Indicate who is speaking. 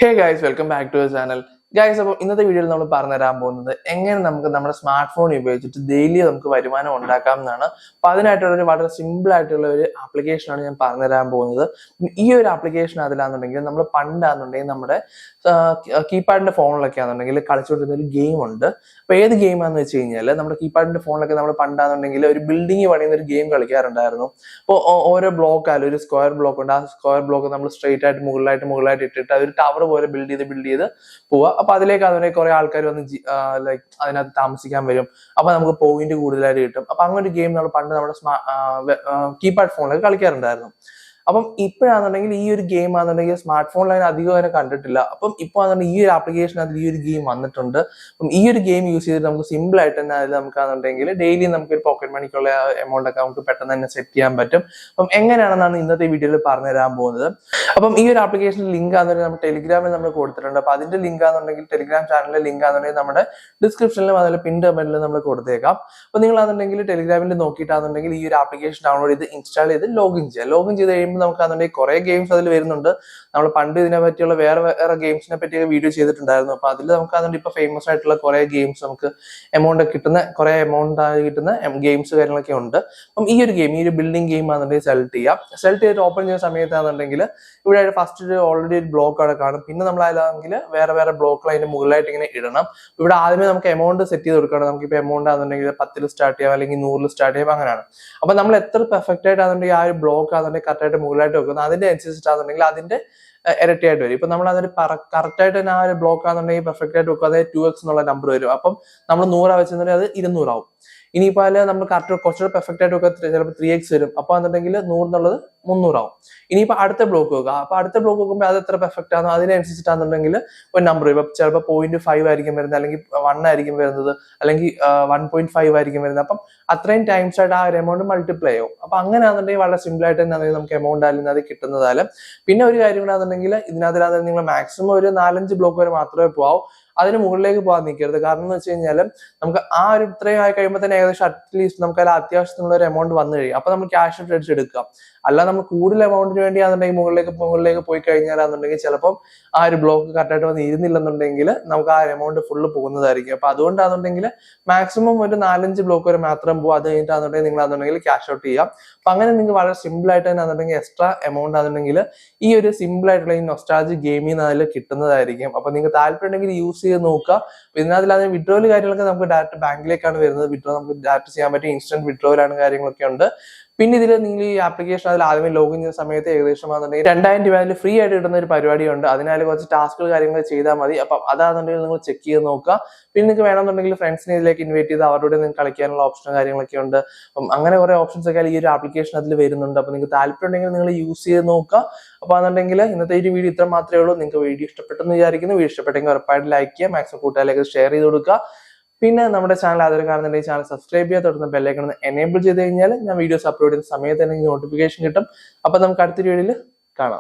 Speaker 1: Hey guys, welcome back to our channel. Guys, അപ്പോൾ ഇന്നത്തെ വീഡിയോയിൽ നമ്മൾ പറഞ്ഞു തരാൻ പോകുന്നത് എങ്ങനെ നമുക്ക് നമ്മുടെ സ്മാർട്ട് ഫോൺ ഉപയോഗിച്ചിട്ട് ഡെയിലി നമുക്ക് വരുമാനം ഉണ്ടാക്കാം എന്നാണ്. അപ്പോൾ അതിനായിട്ടുള്ള വളരെ സിമ്പിൾ ആയിട്ടുള്ള ഒരു ആപ്ലിക്കേഷനാണ് ഞാൻ പറഞ്ഞു തരാൻ പോകുന്നത്. ഈ ഒരു ആപ്ലിക്കേഷൻ അതിലാണെന്നുണ്ടെങ്കിൽ നമ്മൾ പണ്ടാണെന്നുണ്ടെങ്കിൽ നമ്മുടെ കീപാഡിന്റെ ഫോണിലൊക്കെ ആണെന്നുണ്ടെങ്കിൽ കളിച്ചുകൊണ്ടിരുന്ന ഒരു ഗെയിം ഉണ്ട്. അപ്പോൾ ഏത് ഗെയിമാണെന്ന് വെച്ച് കഴിഞ്ഞാൽ നമ്മുടെ കീപാഡിന്റെ ഫോണിലൊക്കെ നമ്മൾ പണ്ടാണെന്നുണ്ടെങ്കിൽ ഒരു ബിൽഡിംഗ് പണിയുന്ന ഒരു ഗെയിം കളിക്കാറുണ്ടായിരുന്നു. അപ്പോൾ ഓരോ ബ്ലോക്ക് ആയാലും ഒരു സ്ക്വയർ ബ്ലോക്ക് ഉണ്ട്. ആ സ്ക്വയർ ബ്ലോക്ക് നമ്മൾ സ്ട്രെയിറ്റ് ആയിട്ട് മുകളിലായിട്ട് ഇട്ടിട്ട് അതൊരു ടവർ പോലെ ബിൽഡ് ചെയ്ത് പോവുക. അപ്പൊ അതിലേക്ക് കുറെ ആൾക്കാർ വന്ന് ലൈക്ക് അതിനകത്ത് താമസിക്കാൻ വരും. അപ്പൊ നമുക്ക് പോയിന്റ് കൂടുതലായിട്ട് കിട്ടും. അപ്പൊ അങ്ങനെ ഒരു ഗെയിം നമ്മൾ പണ്ട് നമ്മുടെ കീപാഡ് ഫോണിലൊക്കെ കളിക്കാറുണ്ടായിരുന്നു. അപ്പം ഇപ്പോഴാണെന്നുണ്ടെങ്കിൽ ഈ ഒരു ഗെയിം ആണെന്നുണ്ടെങ്കിൽ സ്മാർട്ട് ഫോണിൽ അതിന് അധികം അതിനെ കണ്ടിട്ടില്ല. അപ്പം ഇപ്പോൾ ആണെന്നുണ്ടെങ്കിൽ ഈ ഒരു ആപ്ലിക്കേഷൻ അതിൽ ഈ ഒരു ഗെയിം വന്നിട്ടുണ്ട്. അപ്പം ഈ ഒരു ഗെയിം യൂസ് ചെയ്തിട്ട് നമുക്ക് സിമ്പിൾ ആയിട്ട് തന്നെ അതിൽ നമുക്കാണെന്നുണ്ടെങ്കിൽ ഡെയിലി നമുക്ക് ഒരു പോക്കറ്റ് മണിക്കുള്ള എമൗണ്ട് ഒക്കെ നമുക്ക് പെട്ടെന്ന് തന്നെ സെറ്റ് ചെയ്യാൻ പറ്റും. അപ്പം എങ്ങനെയാണെന്നാണ് ഇന്നത്തെ വീഡിയോയിൽ പറഞ്ഞു തരാൻ പോകുന്നത്. അപ്പം ഈ ഒരു ആപ്ലിക്കേഷൻ ലിങ്ക് ആണെന്നുണ്ടെങ്കിൽ നമ്മൾ ടെലിഗ്രാമിൽ നമ്മൾ കൊടുത്തിട്ടുണ്ട്. അപ്പൊ അതിന്റെ ലിങ്ക് ആണെന്നുണ്ടെങ്കിൽ ടെലിഗ്രാം ചാനലിലെ ലിങ്ക് ആണെന്നുണ്ടെങ്കിൽ നമ്മുടെ ഡിസ്ക്രിപ്ഷനിലും അതുപോലെ പിൻ കമന്റിലും നമ്മൾ കൊടുത്തേക്കാം. അപ്പൊ നിങ്ങളാണെന്നുണ്ടെങ്കിൽ ടെലിഗ്രാമിൽ നോക്കിയിട്ടാണെന്നുണ്ടെങ്കിൽ ഈ ഒരു ആപ്ലിക്കേഷൻ ഡൗൺലോഡ് ചെയ്ത് ഇൻസ്റ്റാൾ ചെയ്ത് ലോഗിൻ ചെയ്ത് കഴിയുമ്പോൾ നമുക്കാണെന്നുണ്ടെങ്കിൽ കുറെ ഗെയിംസ് അതിൽ വരുന്നുണ്ട്. നമ്മൾ പണ്ട് ഇതിനെ പറ്റിയുള്ള വേറെ ഗെയിംസിനെ പറ്റിയൊക്കെ വീഡിയോ ചെയ്തിട്ടുണ്ടായിരുന്നു. അപ്പൊ അതിൽ നമുക്കാണെങ്കിൽ ഇപ്പൊ ഫേമസ് ആയിട്ടുള്ള കുറെ ഗെയിംസ് നമുക്ക് എമൗണ്ട് കിട്ടുന്ന ഗെയിംസ് കാര്യങ്ങളൊക്കെ ഉണ്ട്. അപ്പം ഈ ഒരു ബിൽഡിംഗ് ഗെയിം ആണെന്നുണ്ടെങ്കിൽ സെലക്ട് ചെയ്തിട്ട് ഓപ്പൺ ചെയ്യുന്ന സമയത്താണെന്നുണ്ടെങ്കിൽ ഇവിടെ ഫസ്റ്റ് ഓൾറെഡി ഒരു ബ്ലോക്ക് അവിടെ കാണും. പിന്നെ നമ്മൾ അതിലാണെങ്കിൽ വേറെ ബ്ലോക്കുകൾ അതിന്റെ മുകളിലായിട്ട് ഇങ്ങനെ ഇടണം. ഇവിടെ ആദ്യമേ നമുക്ക് എമൗണ്ട് സെറ്റ് ചെയ്ത് കൊടുക്കണം. നമുക്കിപ്പോൾ എമൗണ്ട് ആണെന്നുണ്ടെങ്കിൽ 10 സ്റ്റാർട്ട് ചെയ്യാം, അല്ലെങ്കിൽ 100 സ്റ്റാർട്ട് ചെയ്യാം, അങ്ങനെയാണ്. അപ്പൊ നമ്മൾ എത്ര പെർഫെക്റ്റ് ആയിട്ടാണെന്നുണ്ടെങ്കിൽ ആ ഒരു ബ്ലോക്ക് ആണെന്നുണ്ടെങ്കിൽ കറക്റ്റ് ആയിട്ട് മുകളിലായിട്ട് വെക്കുന്നത് അതിന്റെ അനുസരിച്ചിട്ടാണെന്നുണ്ടെങ്കിൽ അതിന്റെ ഇരട്ടിയായിട്ട് വരും. ഇപ്പൊ നമ്മൾ അതൊരു കറക്റ്റ് ആയിട്ട് തന്നെ ആ ഒരു ബ്ലോക്ക് ആണെന്നുണ്ടെങ്കിൽ പെർഫെക്റ്റ് ആയിട്ട് വെക്കുക, അതായത് 2x എന്നുള്ള നമ്പർ വരും. അപ്പം നമ്മൾ 100 വെച്ചിട്ടുണ്ടെങ്കിൽ അത് 200 ആവും. ഇനിയിപ്പോ അതിൽ നമ്മൾ കറക്റ്റ് കുറച്ചുകൂടെ പെർഫെക്റ്റ് ആയിട്ട് വെക്കുക, ചിലപ്പോൾ 3x വരും. അപ്പൊ എന്നുണ്ടെങ്കിൽ 100 എന്നുള്ളത് 300 ആവും. ഇനിയിപ്പോ അടുത്ത ബ്ലോക്ക് വെക്കുക. അപ്പൊ അടുത്ത ബ്ലോക്ക് വെക്കുമ്പോൾ അത് എത്ര പെർഫെക്റ്റ് ആണോ അതിനനുസരിച്ചിട്ടാണെന്നുണ്ടെങ്കിൽ ഒരു നമ്പർ വരും. ചിലപ്പോൾ 0.5 ആയിരിക്കും വരുന്നത്, അല്ലെങ്കിൽ 1 ആയിരിക്കും വരുന്നത്, അല്ലെങ്കിൽ 1.5 ആയിരിക്കും വരുന്നത്. അപ്പം അത്രയും ടൈംസ് ആയിട്ട് ആ ഒരു എമൗണ്ട് മൾട്ടിപ്ലൈ ആവും. അപ്പൊ അങ്ങനെയാണെന്നുണ്ടെങ്കിൽ വളരെ സിമ്പിൾ ആയിട്ട് തന്നെ നമുക്ക് എമൗണ്ട് അതിൽ കിട്ടുന്നതാലും. പിന്നെ ഒരു കാര്യം കൂടെ ആണെന്നുണ്ടെങ്കിൽ ഇതിനകത്ത് നിങ്ങൾ മാക്സിമം ഒരു 4-5 ബ്ലോക്ക് വരെ മാത്രമേ പോവാം. അതിന് മുകളിലേക്ക് പോകാൻ നിൽക്കരുത്. കാരണം എന്ന് വെച്ച് കഴിഞ്ഞാൽ നമുക്ക് ആ ഒരു ഇത്രയും ആയി കഴിയുമ്പോൾ തന്നെ ഏകദേശം അറ്റ്ലീസ്റ്റ് നമുക്ക് അതിൽ അത്യാവശ്യത്തിനുള്ള ഒരു എമൗണ്ട് വന്നു കഴിയും. അപ്പൊ നമ്മൾ ക്യാഷ് എടുക്കാം. അല്ല നമ്മൾ കൂടുതൽ എമൗണ്ടിന് വേണ്ടി ആണെന്നുണ്ടെങ്കിൽ മുകളിലേക്ക് പോയി കഴിഞ്ഞാലാണെന്നുണ്ടെങ്കിൽ ചിലപ്പം ആ ഒരു ബ്ലോക്ക് കറക്റ്റായിട്ട് വന്ന് ഇരുന്നില്ലെന്നുണ്ടെങ്കിൽ നമുക്ക് ആ എമൗണ്ട് ഫുള്ള് പോകുന്നതായിരിക്കും. അപ്പൊ അതുകൊണ്ടാണെന്നുണ്ടെങ്കിൽ മാക്സിമം ഒരു 4-5 ബ്ലോക്ക് വരെ മാത്രം പോകും. അത് കഴിഞ്ഞിട്ടാണെന്നുണ്ടെങ്കിൽ നിങ്ങൾ ആണെന്നുണ്ടെങ്കിൽ ക്യാഷ് ഔട്ട് ചെയ്യാം. അപ്പൊ അങ്ങനെ നിങ്ങൾക്ക് വളരെ സിമ്പിൾ ആയിട്ട് തന്നെ ആണെന്നുണ്ടെങ്കിൽ എക്സ്ട്രാ എമൗണ്ട് ആണെന്നുണ്ടെങ്കിൽ ഈ ഒരു സിമ്പിൾ ആയിട്ടുള്ള ഈ നൊസ്റ്റാൾജിക് ഗെയിമിൽ നിന്ന് അതിൽ കിട്ടുന്നതായിരിക്കും. അപ്പൊ നിങ്ങൾക്ക് താല്പര്യം ഉണ്ടെങ്കിൽ യൂസ് ചെയ്ത് നോക്കുക. ഇതിനകത്ത് വിഡ്രോവൽ കാര്യങ്ങളൊക്കെ നമുക്ക് ഡയറക്റ്റ് ബാങ്കിലേക്കാണ് വരുന്നത്. വിഡ്രോ നമുക്ക് ഡയറക്റ്റ് ചെയ്യാൻ പറ്റും. ഇൻസ്റ്റന്റ് വിഡ്രോവലാണ് കാര്യങ്ങളൊക്കെ ഉണ്ട്. പിന്നെ ഇതിൽ നിങ്ങൾ ഈ ആപ്ലിക്കേഷൻ അതിൽ ആദ്യമേ ലോഗിൻ ചെയ്യുന്ന സമയത്ത് ഏകദേശം ആണെന്നുണ്ടെങ്കിൽ 2000 രൂപ അതിൽ ഫ്രീ ആയിട്ട് കിട്ടുന്ന ഒരു പരിപാടിയുണ്ട്. അതിനാലും കുറച്ച് ടാസ്കുകൾ കാര്യങ്ങൾ ചെയ്താൽ മതി. അപ്പം അതാണെന്നുണ്ടെങ്കിൽ നിങ്ങൾ ചെക്ക് ചെയ്ത് നോക്കുക. പിന്നെ നിങ്ങൾക്ക് വേണമെന്നുണ്ടെങ്കിൽ ഫ്രണ്ട്സിനെ ഇതിലേക്ക് ഇൻവൈറ്റ് ചെയ്ത് അവരോട് നിങ്ങൾക്ക് കളിക്കാനുള്ള ഓപ്ഷനും കാര്യങ്ങളൊക്കെ ഉണ്ട്. അപ്പം അങ്ങനെ കുറെ ഓപ്ഷൻസ് ഒക്കെ ഈ ഒരു ആപ്ലിക്കേഷൻ അതിൽ വരുന്നുണ്ട്. അപ്പൊ നിങ്ങൾക്ക് താല്പര്യം ഉണ്ടെങ്കിൽ നിങ്ങൾ യൂസ് ചെയ്ത് നോക്കുക. അപ്പൊ അതെന്നുണ്ടെങ്കിൽ ഇന്നത്തെ ഒരു വീഡിയോ ഇത്ര മാത്രമേ ഉള്ളൂ. നിങ്ങൾക്ക് വീഡിയോ ഇഷ്ടപ്പെട്ടെന്ന് വിചാരിക്കുന്നു. വീഡിയോ ഇഷ്ടപ്പെട്ടെങ്കിൽ ഉറപ്പായിട്ട് ലൈക്ക് ചെയ്യുക, മാക്സിമം കൂട്ടുകാരിലേക്ക് ഷെയർ ചെയ്ത് കൊടുക്കുക. പിന്നെ നമ്മുടെ ചാനൽ ആദ്യം കാണുന്നുണ്ടെങ്കിൽ ചാനൽ സബ്സ്ക്രൈബ് ചെയ്യുക, തുടർന്ന് ബെല്ലൈക്കൺ എനേബിൾ ചെയ്ത് കഴിഞ്ഞാൽ ഞാൻ വീഡിയോസ് അപ്ലോഡ് ചെയ്യുന്ന സമയത്ത് തന്നെ നോട്ടിഫിക്കേഷൻ കിട്ടും. അപ്പൊ നമുക്ക് അടുത്തൊരു വീഡിയോയിൽ കാണാം.